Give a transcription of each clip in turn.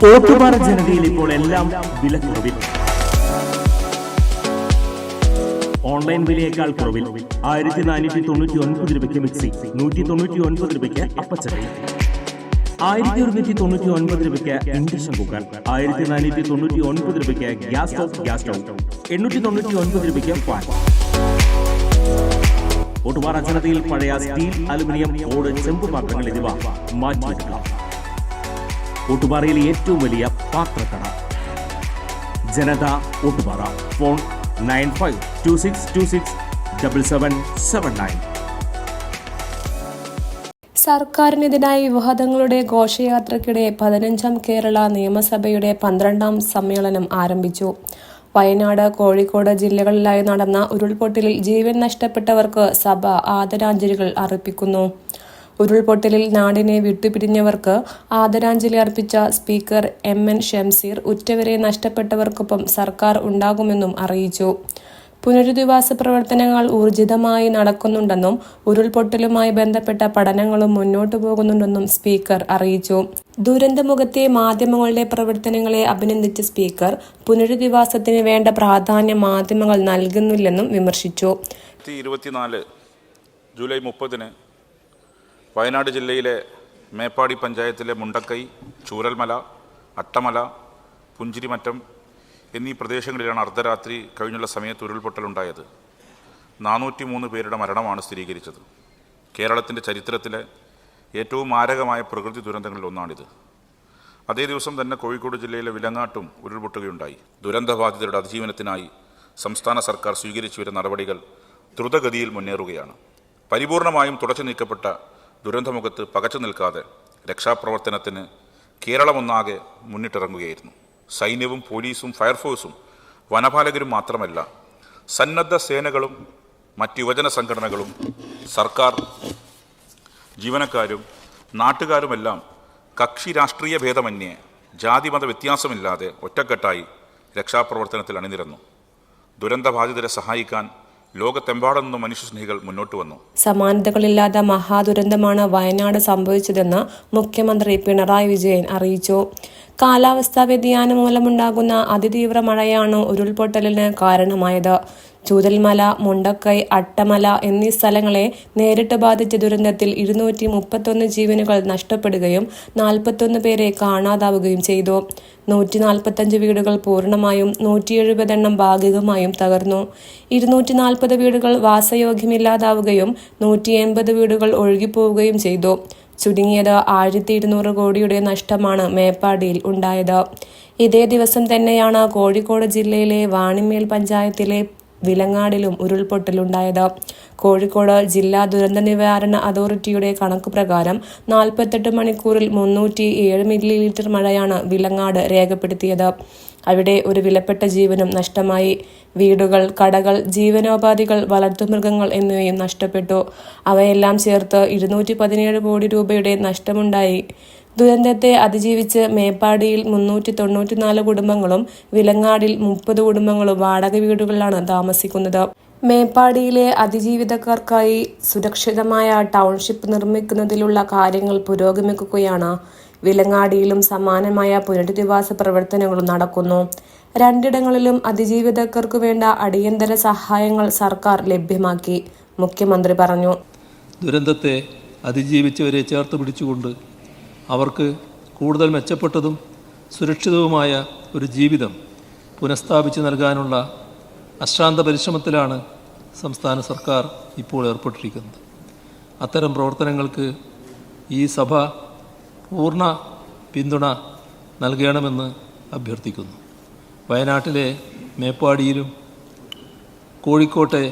ഓട്ടുപാറ ജനതയിൽ ഇപ്പോൾ എല്ലാം വിലക്കുറവിൽ. ഓൺലൈൻ വിലയേക്കാൾ കുറവിൽ 1499 രൂപയ്ക്ക് മിക്സി, 199 രൂപയ്ക്ക് അപ്പച്ചട്ടി, 1199 രൂപയ്ക്ക് ഇൻഡക്ഷൻ കുക്കർ, 1499 രൂപയ്ക്ക് ഗ്യാസ് സ്റ്റൗ, 899 രൂപയ്ക്ക് ഫാൻ. ഓട്ടുപാറ ജനതയിൽ പഴയ സ്റ്റീൽ, അലുമിനിയം, ഓട്, ചെമ്പ് പാത്രങ്ങൾ എന്നിവ മാറ്റിയെടുക്കാം. ഓട്ടുപാറയിലെ ഏറ്റവും വലിയ പാത്രക്കട ജനത ഓട്ടുപാറ. ഫോൺ 9526267779. സർക്കാരിനെതിരായ വിവാദങ്ങളുടെ ഘോഷയാത്രയ്ക്കിടെ 15ാം കേരള നിയമസഭയുടെ 12ാം സമ്മേളനം ആരംഭിച്ചു. വയനാട്, കോഴിക്കോട് ജില്ലകളിലായി നടന്ന ഉരുൾപൊട്ടലിൽ ജീവൻ നഷ്ടപ്പെട്ടവർക്ക് സഭ ആദരാഞ്ജലികൾ അർപ്പിക്കുന്നു. ഉരുൾപൊട്ടലിൽ നാടിനെ വിട്ടുപിരിഞ്ഞവർക്ക് ആദരാഞ്ജലി അർപ്പിച്ച സ്പീക്കർ MN ഷംസീർ ഉറ്റവരെ നഷ്ടപ്പെട്ടവർക്കൊപ്പം സർക്കാർ ഉണ്ടാകുമെന്നും അറിയിച്ചു. പുനരധിവാസ പ്രവർത്തനങ്ങൾ ഊർജിതമായി നടക്കുന്നുണ്ടെന്നും ഉരുൾപൊട്ടലുമായി ബന്ധപ്പെട്ട പഠനങ്ങളും മുന്നോട്ടു പോകുന്നുണ്ടെന്നും സ്പീക്കർ അറിയിച്ചു. ദുരന്തമുഖത്തെ മാധ്യമങ്ങളുടെ പ്രവർത്തനങ്ങളെ അഭിനന്ദിച്ച സ്പീക്കർ പുനരധിവാസത്തിന് വേണ്ട പ്രാധാന്യം മാധ്യമങ്ങൾ നൽകുന്നില്ലെന്നും വിമർശിച്ചു. 2024 ജൂലൈ 30 വയനാട് ജില്ലയിലെ മേപ്പാടി പഞ്ചായത്തിലെ മുണ്ടക്കൈ, ചൂരൽമല, അട്ടമല, പുഞ്ചിരിമറ്റം എന്നീ പ്രദേശങ്ങളിലാണ് അർദ്ധരാത്രി കഴിഞ്ഞുള്ള സമയത്ത് ഉരുൾപൊട്ടലുണ്ടായത്. 403 പേരുടെ മരണമാണ് സ്ഥിരീകരിച്ചത്. കേരളത്തിൻ്റെ ചരിത്രത്തിലെ ഏറ്റവും മാരകമായ പ്രകൃതി ദുരന്തങ്ങളിൽ ഒന്നാണിത്. അതേ ദിവസം തന്നെ കോഴിക്കോട് ജില്ലയിലെ വിലങ്ങാട്ടും ഉരുൾപൊട്ടുകയുണ്ടായി. ദുരന്തബാധിതരുടെ അതിജീവനത്തിനായി സംസ്ഥാന സർക്കാർ സ്വീകരിച്ചു വരുന്ന നടപടികൾ ദ്രുതഗതിയിൽ മുന്നേറുകയാണ്. പരിപൂർണമായും തുടച്ചു നീക്കപ്പെട്ട ദുരന്തമുഖത്ത് പകച്ചു നിൽക്കാതെ രക്ഷാപ്രവർത്തനത്തിന് കേരളമൊന്നാകെ മുന്നിട്ടിറങ്ങുകയായിരുന്നു. സൈന്യവും പോലീസും ഫയർഫോഴ്സും വനപാലകരും മാത്രമല്ല, സന്നദ്ധ സേനകളും മറ്റ് യുവജന സംഘടനകളും സർക്കാർ ജീവനക്കാരും നാട്ടുകാരുമെല്ലാം കക്ഷി രാഷ്ട്രീയ ഭേദമന്യേ ജാതിമത വ്യത്യാസമില്ലാതെ ഒറ്റക്കെട്ടായി രക്ഷാപ്രവർത്തനത്തിൽ അണിനിരന്നു. ദുരന്തബാധിതരെ സഹായിക്കാൻ ലോകത്തെമ്പാടും നിന്നും മനുഷ്യസ്നേഹികൾ മുന്നോട്ട് വന്നു. സമാനതകളില്ലാത്ത മഹാദുരന്തമാണ് വയനാട് സംഭവിച്ചതെന്ന് മുഖ്യമന്ത്രി പിണറായി വിജയൻ അറിയിച്ചു. കാലാവസ്ഥാ വ്യതിയാനം മൂലമുണ്ടാകുന്ന അതിതീവ്ര മഴയാണ് ഉരുൾപൊട്ടലിന് കാരണമായത്. ചൂരൽമല, മുണ്ടക്കൈ, അട്ടമല എന്നീ സ്ഥലങ്ങളെ നേരിട്ട് ബാധിച്ച ദുരന്തത്തിൽ 231 ജീവനുകൾ നഷ്ടപ്പെടുകയും 41 പേരെ കാണാതാവുകയും ചെയ്തു. 145 വീടുകൾ പൂർണ്ണമായും 170 എണ്ണം ഭാഗികമായും തകർന്നു. 240 വീടുകൾ വാസയോഗ്യമില്ലാതാവുകയും 180 വീടുകൾ ഒഴുകിപ്പോവുകയും ചെയ്തു. ചുരുങ്ങിയത് 1200 കോടിയുടെ നഷ്ടമാണ് മേപ്പാടിയിൽ ഉണ്ടായത്. ഇതേ ദിവസം തന്നെയാണ് കോഴിക്കോട് ജില്ലയിലെ വാണിമേൽ പഞ്ചായത്തിലെ വിലങ്ങാടിലും ഉരുൾപൊട്ടലുണ്ടായത്. കോഴിക്കോട് ജില്ലാ ദുരന്ത നിവാരണ അതോറിറ്റിയുടെ കണക്കുപ്രകാരം 48 മണിക്കൂറിൽ 307 മില്ലിമീറ്റർ മഴയാണ് വിലങ്ങാട് രേഖപ്പെടുത്തിയത്. അവിടെ ഒരു വിലപ്പെട്ട ജീവനും നഷ്ടമായി. വീടുകൾ, കടകൾ, ജീവനോപാധികൾ, വളർത്തുമൃഗങ്ങൾ എന്നിവയും നഷ്ടപ്പെട്ടു. അവയെല്ലാം ചേർത്ത് 217 കോടി രൂപയുടെ നഷ്ടമുണ്ടായി. ദുരന്തത്തെ അതിജീവിച്ച് മേപ്പാടിയിൽ 394 കുടുംബങ്ങളും വിലങ്ങാടിൽ 30 കുടുംബങ്ങളും വാടക വീടുകളിലാണ് താമസിക്കുന്നത്. മേപ്പാടിയിലെ അതിജീവിതക്കാർക്കായി സുരക്ഷിതമായ ടൗൺഷിപ്പ് നിർമ്മിക്കുന്നതിലുള്ള കാര്യങ്ങൾ പുരോഗമിക്കുകയാണ്. വിലങ്ങാടിയിലും സമാനമായ പുനരധിവാസ പ്രവർത്തനങ്ങളും നടക്കുന്നു. രണ്ടിടങ്ങളിലും അതിജീവിതക്കാർക്കു വേണ്ട അടിയന്തര സഹായങ്ങൾ സർക്കാർ ലഭ്യമാക്കി. മുഖ്യമന്ത്രി പറഞ്ഞു. ദുരന്തത്തെ അതിജീവിച്ചവരെ ചേർത്ത് പിടിച്ചുകൊണ്ട് അവർക്ക് കൂടുതൽ മെച്ചപ്പെട്ടതും സുരക്ഷിതവുമായ ഒരു ജീവിതം പുനഃസ്ഥാപിച്ച് നൽകാനുള്ള അശ്രാന്ത പരിശ്രമത്തിലാണ് സംസ്ഥാന സർക്കാർ ഇപ്പോൾ ഏർപ്പെട്ടിരിക്കുന്നത്. അത്തരം പ്രവർത്തനങ്ങൾക്ക് ഈ സഭ പൂർണ്ണ പിന്തുണ നൽകണമെന്ന് അഭ്യർത്ഥിക്കുന്നു. വയനാട്ടിലെ മേപ്പാടിയിലും കോഴിക്കോട്ടെ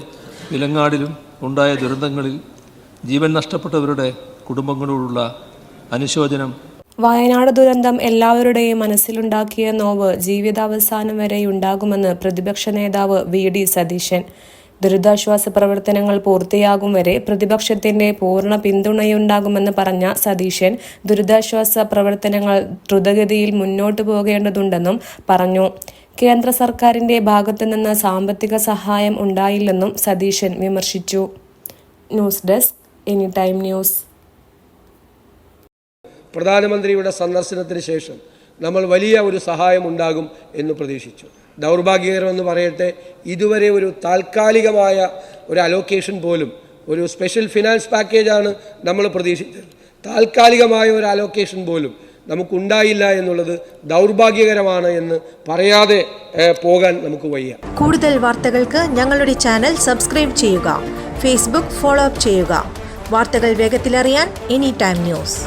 വിലങ്ങാടിലും ഉണ്ടായ ദുരന്തങ്ങളിൽ ജീവൻ നഷ്ടപ്പെട്ടവരുടെ കുടുംബങ്ങളോടുള്ള അനുശോചനം. വയനാട് ദുരന്തം എല്ലാവരുടെയും മനസ്സിലുണ്ടാക്കിയ നോവ് ജീവിതാവസാനം വരെയുണ്ടാകുമെന്ന് പ്രതിപക്ഷ നേതാവ് VD സതീശൻ. ദുരിതാശ്വാസ പ്രവർത്തനങ്ങൾ പൂർത്തിയാകും വരെ പ്രതിപക്ഷത്തിന്റെ പൂർണ്ണ പിന്തുണയുണ്ടാകുമെന്ന് പറഞ്ഞ സതീശൻ ദുരിതാശ്വാസ പ്രവർത്തനങ്ങൾ ദ്രുതഗതിയിൽ മുന്നോട്ടു പോകേണ്ടതുണ്ടെന്നും പറഞ്ഞു. കേന്ദ്ര സർക്കാരിന്റെ ഭാഗത്തുനിന്ന് സാമ്പത്തിക സഹായം ഉണ്ടായില്ലെന്നും സതീശൻ വിമർശിച്ചു. News desk any time news. പ്രധാനമന്ത്രിയുടെ സന്ദർശനത്തിന് ശേഷം നമ്മൾ വലിയ ഒരു സഹായം ഉണ്ടാകും എന്ന് പ്രതീക്ഷിച്ചു. ദൗർഭാഗ്യകരമെന്ന് പറയട്ടെ, ഇതുവരെ ഒരു താൽക്കാലികമായ ഒരു അലോക്കേഷൻ പോലും, ഒരു സ്പെഷ്യൽ ഫിനാൻസ് പാക്കേജാണ് നമ്മൾ പ്രതീക്ഷിച്ചത്, താൽക്കാലികമായ ഒരു അലോക്കേഷൻ പോലും നമുക്കുണ്ടായില്ല എന്നുള്ളത് ദൗർഭാഗ്യകരമാണ് എന്ന് പറയാതെ പോകാൻ നമുക്ക് വയ്യ. കൂടുതൽ വാർത്തകൾക്ക് ഞങ്ങളുടെ ചാനൽ സബ്സ്ക്രൈബ് ചെയ്യുക, ഫേസ്ബുക്ക് ഫോളോ അപ്പ് ചെയ്യുക. വാർത്തകൾ വേഗത്തിലറിയാൻ എനി ടൈം ന്യൂസ്.